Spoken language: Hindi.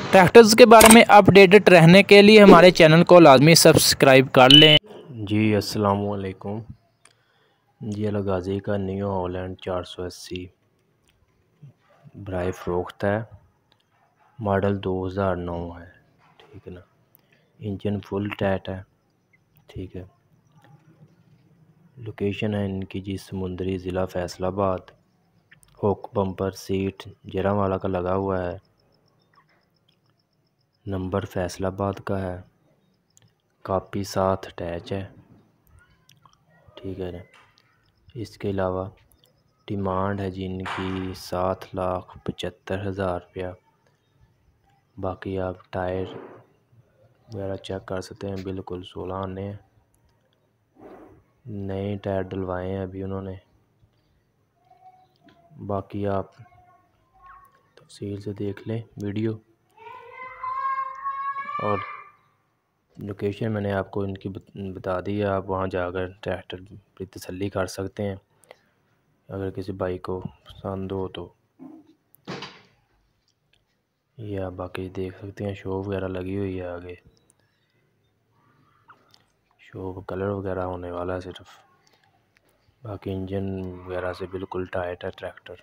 ट्रैक्टर्स के बारे में अपडेटेड रहने के लिए हमारे चैनल को लाजमी सब्सक्राइब कर लें। जी अस्सलाम वालेकुम। जी अलगाज़ी का न्यू हॉलैंड 480 बराए फ़रोख्त है। मॉडल 2009 है, ठीक है ना। इंजन फुल टाइट है, ठीक है। लोकेशन है इनकी जी समुंदरी ज़िला फैसलाबाद। हुक बम्पर सीट जरावाला का लगा हुआ है। नंबर फैसलाबाद का है। कापी साथ अटैच है, ठीक है ना। इसके अलावा डिमांड है जी इनकी 7,75,000 रुपया। बाकी आप टायर वगैरह चेक कर सकते हैं, बिल्कुल 16 आने हैं। नए टायर डलवाए हैं अभी उन्होंने। बाकी आप तफसील से देख लें वीडियो। और लोकेशन मैंने आपको इनकी बता दी है, आप वहाँ जाकर ट्रैक्टर की तसल्ली कर सकते हैं अगर किसी भाई को पसंद हो तो। ये आप बाकी देख सकते हैं, शो वगैरह लगी हुई है आगे। शो कलर वगैरह होने वाला है सिर्फ। बाकी इंजन वगैरह से बिल्कुल टाइट है ट्रैक्टर।